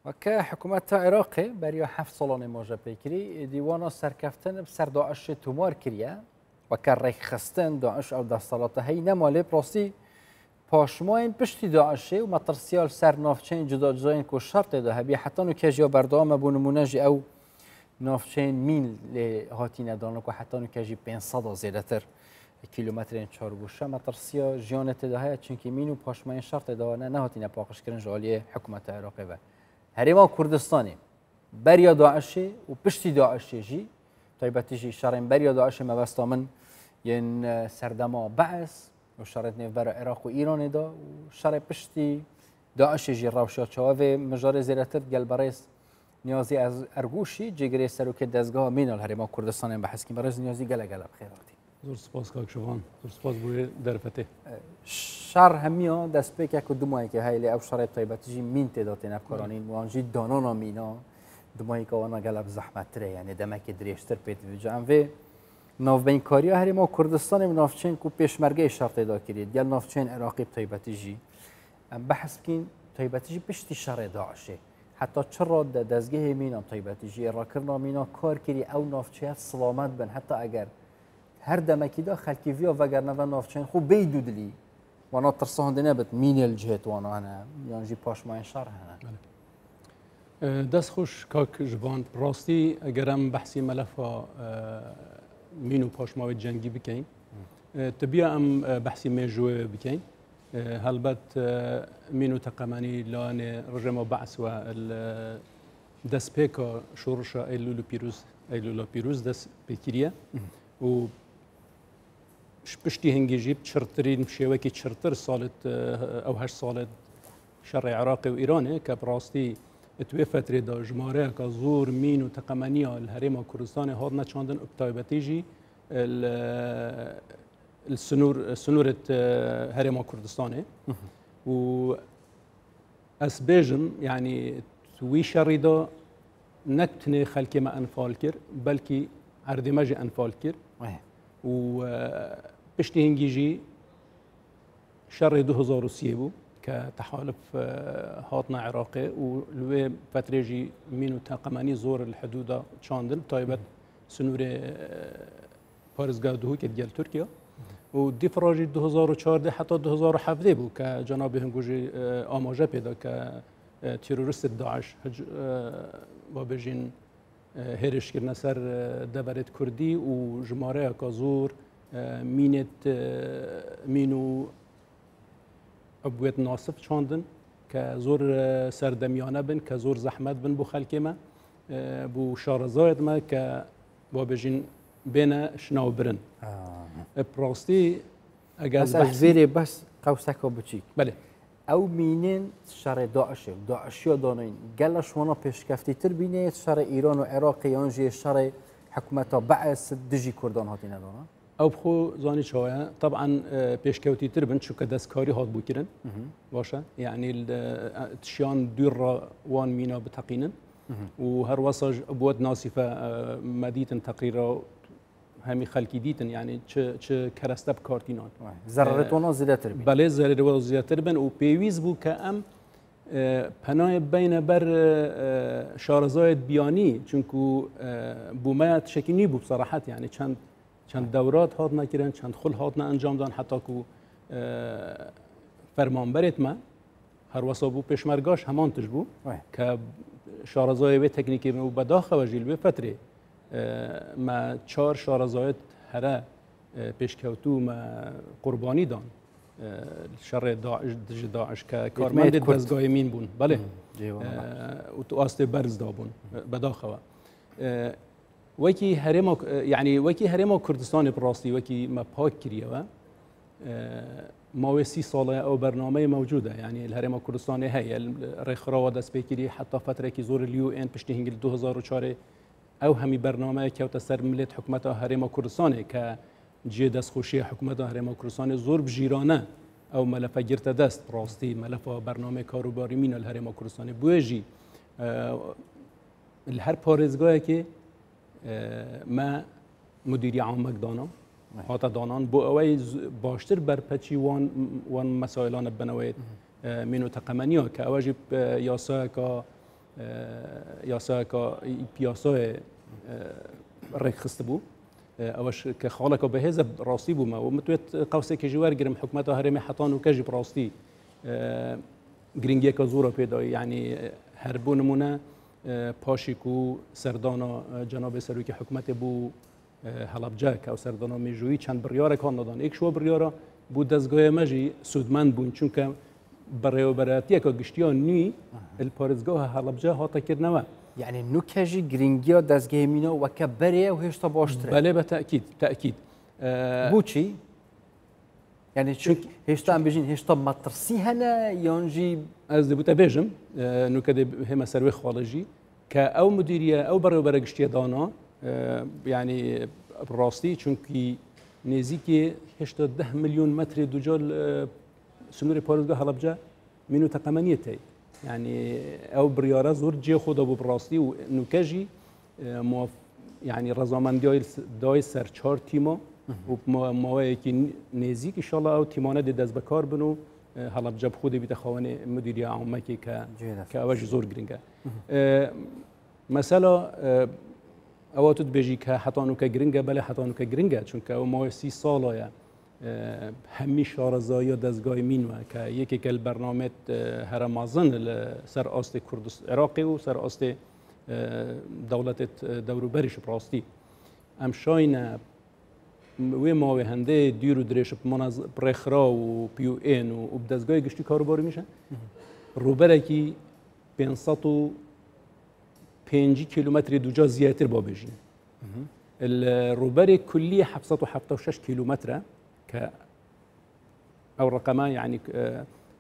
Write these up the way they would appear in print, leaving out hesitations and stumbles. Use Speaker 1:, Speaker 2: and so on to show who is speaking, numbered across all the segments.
Speaker 1: وکه حکومت عراق برای 7 سالان ماجه پیکری دیوان سرکفتن بسر داعش تومار کریه وکه ریخ خستن داعش او دستالاته هی نماله پراستی پاشماین پشتی داعشه و مطرسیال سر نافچین جدا جداین که شرط ده هبی حتی نکجی بردام بونمونجی او نافچین میل هاتی ندانه که حتی نکجی 500 زیاده تر کیلومترین چارگوشه مطرسیا جانت ده های چونکی مینو پاشماین شرط ده نه هاتی نپاقش کردن جالی حکومت عراقی و هریما کردستانی بریا داعشه و پشتی داعشه جی طیبتیجی شرین بریا داعشه مبستا من ین سردما بعث و شرط نیف برای عراق و ایران دا و شرط پشتی داعشه جی روشا چاوه مجار زیرتر گل برایس نیازی از ارگوشی جگری سروک دزگاه مینال هریما کردستانی بحث کی برایس نیازی گله بخیراتی
Speaker 2: زور سپاس کاک شوان زور سپاس بوی درفته
Speaker 1: شر همیا دست پیک که دمایی که هایلی او شرط طیبتیجی مین تعداد نفکرانی وانجی دانانا مینا دمایی که وانا گلب زحمت تره یعنی دمک دریشتر پیت ویجام و نافبین کاری هری ما کردستان و نافچین کو پیشمرگه شرط ادا کرید گل نافچین عراقی طیبتیجی بحث کن طیبتیجی پشتی شر داعشه حتی چرا دزگه مینا طیبتیجی راکرنا مینا کار کری او نافچیات سلامت بن حتی اگر هر دمکی دا خلکی ویا وگر نو نافچین خوب بیدو دلی وانا ترسان نبت مين الجهات وانا انا يعني باش ما ينشر
Speaker 2: هنا دست خوش کاک جوان راستی اگرم بحثی ملفا مینو باش ما جنگی بکن تبیا ام بحثی میجو بکن هلبت مینو تقمانی لان رجم بعث و دست پیکا شورشا ایلولو پیروز دست بکریه و پشتی هنگی جیب چرترین شوکی چرتر سالت او 8 سالت شر عراقی و ایرانه که براستی توی فتره دا جماره که زور مین و تقمنیا الهرم کردستان هاد نچاندن ابتایبتیجی السنورت هرم کردستانه و اسبیجم يعني توی شر دا نکتنه خلکی ما انفال کر بلکی عردمجی انفال کر و پشتی هنگیجی شر 2003 بو كتحالف هاتنا عراقي ولوي فتريجي مينو تاقماني زور الحدود شاندل طيبت سنوري بارزگاه دهو كدجال تركيا ودي فراجي 2004 حتى 2007 بو كجناب هنگوجي آماجه پیدا كتيرورست داعش وابجين هرش كرنا سر دبرت كردي وجماره كزور مینو عبویت ناصف چاندن که زور سردمیانه بن که زور زحمت بن بو خلکی ما بو شارزاید ما که با بجین بین شناو برن پراستی اگر
Speaker 1: زیری بس قوسک و بچیک
Speaker 2: بله
Speaker 1: او مینین شر داعشه داعشی دانین گلش وانا پیشکفتی تر بینه شر ایران و عراق یانجی شر حکومت بعث دجی کردان هاتی ندانه
Speaker 2: او بخو زاني شويه طبعا بيشكوتي تربن شو كدسكاري هاد بوكيرن باشا يعني تشيان دير وان مينا بتقينن وهر وصج ابوات ناصفه مديتن تقريرا همي خلقي ديتن يعني تش كرستب كارتينان
Speaker 1: ضررتونا زياده تربن
Speaker 2: بله ضرر زياده تربن وبيويز بو كام پناه بین بر شارزاید بیانی چونکو بومات شکینی بو بصراحت يعني چند دورات هات نکردن چند خل هات نه انجام دادن حتی که فرمانبرت ما هر وسابو پیشمرگاش همان تجبو که شارزای و تکنیکی و بداخه و جیل و فتره ما 4 شارزایت هر پیشکوتو ما قربانی دان شر داعش که کارمند دزگاه مین بون بله و تو آست برز دابون بداخه وكي هرم يعني وكي هرم كردستان براستي وكي ما باك كريوا مواسي صالة أو برنامج موجودة يعني الهرم كردستان هي الرخرة ودس بكري حتى فترة كي زور اليو إن بشتي هنجل 2004 أو همي برنامج كوت سر ملت حكومتها هرم كردستان كجي دس خوشي حكومتها هرم كردستان زور بجيرانه أو ملف جرت دست براستي ملف برنامج كاروباري من الهرم كردستان بوجي الهر بارزگاه كي ما مدیری عام دانم هات دانان بو اوی باشتر بر پچی وان مسائلان بنوید منو تقمنیا که اوجی یاسا که یاسا که پیاسای ڕێک خست بوو ئەوەش کە خاڵێکە بەهێزە ڕاستی بوومە و متوێت قوسێکی ژوەرگرم حکوومەتە هەرێمی حەتان و کەژی ڕاستی گرنگیەکە زۆرە پێدای یعنی هەر بۆ نمونە پاشێک و سەردانە جەنابێ سەرۆکی حکوومەتێ بوو هەڵەبجە کە ئەو سەردانە مێژووی چەند بڕیارێکان دەدان یەک شووە بڕیارە بوو دەستگایە مەژی سوودمەند بوون چونکە بەڕێوەبەرەتیەکە گشتیان نوی پارێزگاهە هەڵەبجە هاتەکردنەوە
Speaker 1: يعني نوكاجي جرينجيا دازجيمينو وكبريا وهيشتا باشتري
Speaker 2: بله بالتأكيد تأكيد
Speaker 1: بوشي يعني شو هيشتا عم بيجين هيشتا مطرسي هنا يونجي
Speaker 2: از بوتا بيجم انه كده هما سروي خارجي كأو مديرية او برو برقشتي دانا يعني براستي چونكي نزيكي هيشتا 10 مليون متر دوجال سنوري بارزگاه هەڵەبجە منو تقمانيتي يعني او بريارة زور جي خود ابو براستی و نوکجی يعني رضامندی دای سر 4 تیما و ماوی که نزیک ان شاء الله او تیمانه دست بکار بنو هەڵەبجە خود بیت خوانه مدیریه عامه که اوج زور گرینگه مثلا اواتو بيجي كحتى نوكا جرينجا بله حتى نوكا جرينجا چونکه او ماوی 30 ساله همی شارزایی دستگاه مینوه که یکی که برنامه هرمازن سر آست کردستان عراقی و سر آست دولت دوروبریش براستی ام شاینه وی ماوی هنده دیرو دریش مناظر برخرا و پیو این و بدستگاه گشتی کاروباری میشه روبره کی 505 کیلومتر دوجا زیاتر با بجین الروبره کلی 776 کیلومتره ك او رقمه يعني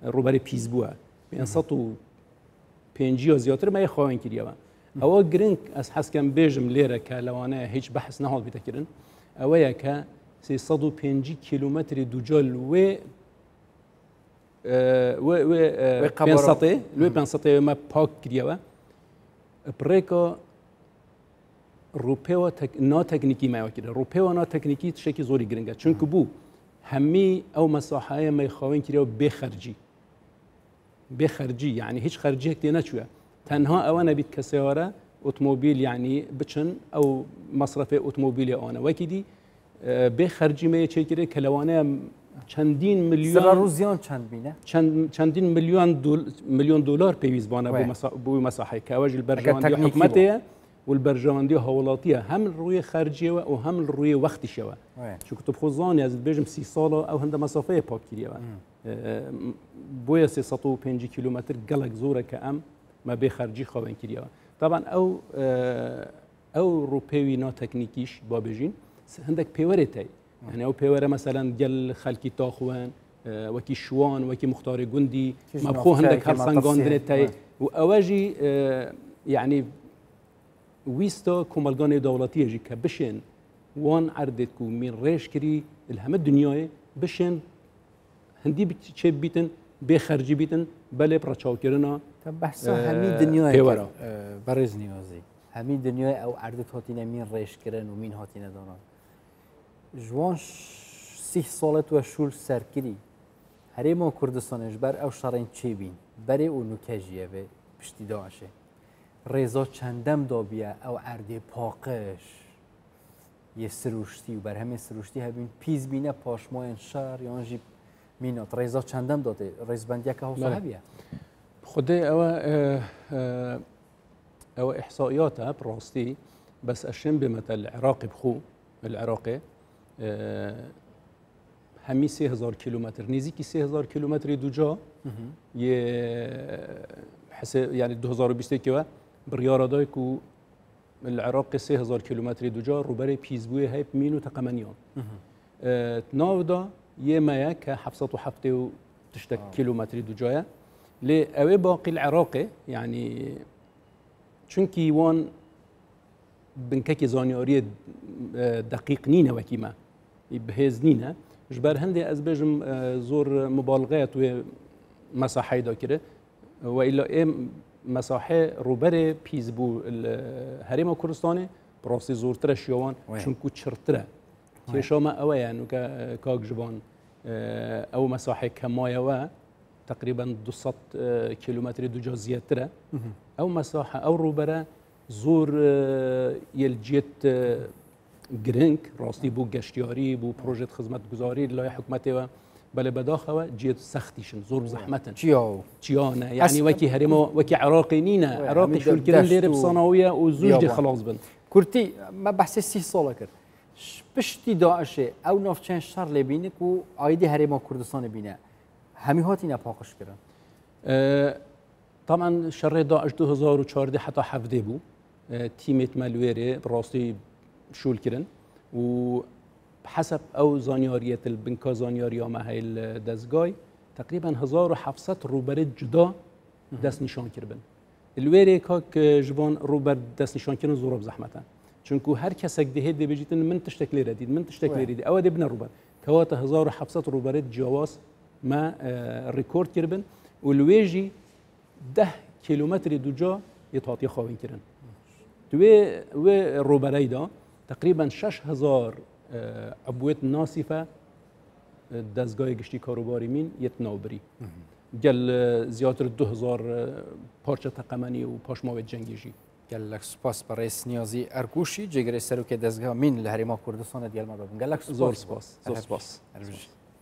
Speaker 2: روبري بيزبوها 505 زياتر ما يخوين كريوا او جرينك اس حس كان بيجم ليره كلوانا هيك بحث نهض بتكرن او يا 605 كيلومتر دوجال و بينسطي لو بينسطي ما باك كريوا بريكو روپیو نا تکنیکی ما وکیل روپیو نا تکنیکی تشکی زوری گرینگه چون که بو همی او مساحه ما يخوين كريو بخرجي يعني هيش خرجي هيك نشوه تنها اوانا بيت كسياره اوتوموبيل يعني بتشن او مصرف اوتوموبيل انا وكيدي بخرجي ما يشكري كلوانه چندین میلیون
Speaker 1: روزیان چند بینه
Speaker 2: چندین میلیون دلار پیویز بانه بو مساحه که اوج البرجماندی حکومتیه والبرجماندی هولاتیه هم روی خرجیه و هم روی وقتیشه چون که تو بخوزانی از بیشتر 30 سال او هنده مسافه پاک کردیه بوی 305 کیلومتر گلک زوره که ام ما به خرجی خوابن کردیه طبعا او روپیوی نا تکنیکیش با بجین هندک پیوره تی يعني او بيوره مثلا جل خلكي تاخوان وكي شوان وكي مختار جندي مبخو عندك هرسنغان دنتاي واواجي يعني ويستا كومالغاني دولتيه جي كبشن وان عردتكو من ريش كري الهم الدنيا بشن هندي بتشي بيتن بخرجي بيتن بله برچاو كرنا
Speaker 1: طب بحث همي دنيا برز نيازي همي دنيا او عردت هاتينا من ريش كرن ومين هاتينا دونان جوان 30 سالت و شول سرکری هریم کردستانش بر او شرین چی بین بری او نکجیه به پشتی داشه رضا چندم دابیه او عرده پاقش یه سروشتی و بر همین سروشتی هبین پیز بینه پاشماین شهر یانجی مینات رضا چندم داده رئیس بندیه که حوصله بیه
Speaker 2: خده او احصائیاته براستی بس اشن بمثل العراقي بخو العراقي همي 3000 كيلومتر نزيكي 3000 كيلومتر دوجا يعني 2020 كوا بريارة دايكو العراق 3000 كيلومتر دوجا روبري بيزبوي هاي بمينو تقمانيون تناودا يمايا كحفصة وحفتة تشتك كيلومتر دوجايا لي اوي باقي العراقي يعني چونكي وان بنكاكي زانياري دقيق نينا وكيما بهز نينا جبر هندي از بجم زور مبالغات ومساحه دا كده والا ايه مساحه روبره بيزبو الهرم كردستاني براسي زور ترش يوان چونكو چرتره تيشا ما اوه يعني كاك جبان او مساحه كمايا و تقريبا 200 كيلومتر دوجا زياترة أو مساحة أو روبرة زور يلجيت جرينك راستي بو گشتیاری بو پروژه خدمت گذاری لای حکومت بله بداخله جيت سختيشن زور زحمة چيانه يعني وكي هرمو وكي عراقي نينا عراقي شو الكلام دير بصناوية وزوج دي خلاص بن
Speaker 1: كورتي ما بحث 6 سال كر پشتی داعش او نافچین شر لبینه کو آیدی هرما کردستان بینه همی هاتی نپاقش کردن
Speaker 2: طبعا شر داعش 2014 حتى حفظه بو تیمت ملویره براستی شول کردن و حسب او زانیاریت البنکا زانیاریا ما هی الدزگای تقریبا 1700 روبرت جدا دست نشان کردن الویره که جوان روبر دست نشان کردن زورا بزحمته چونکو هر کسک دهید دی بجیتن من تشتکلی ردید من تشتکلی ردید او دبنا روبر كواتا 1700 روبرت جواز ما ريكورد كربن والويجي 10 كيلومتر دوجا يتعطي خاوين كرن توي روبراي دا تقريبا 6000 عبوات ناصفه دزگاه گشتی کاروباری مین یتناوبری گل زیاتر 2000 پارچه تقمنی و پاشماوی جنگیجی
Speaker 1: قال لك سپاس برای سنیازی ارکوشی جگری سروک دزگاه مین لهریما کردستان دیال ما بابن قال لك
Speaker 2: زور سپاس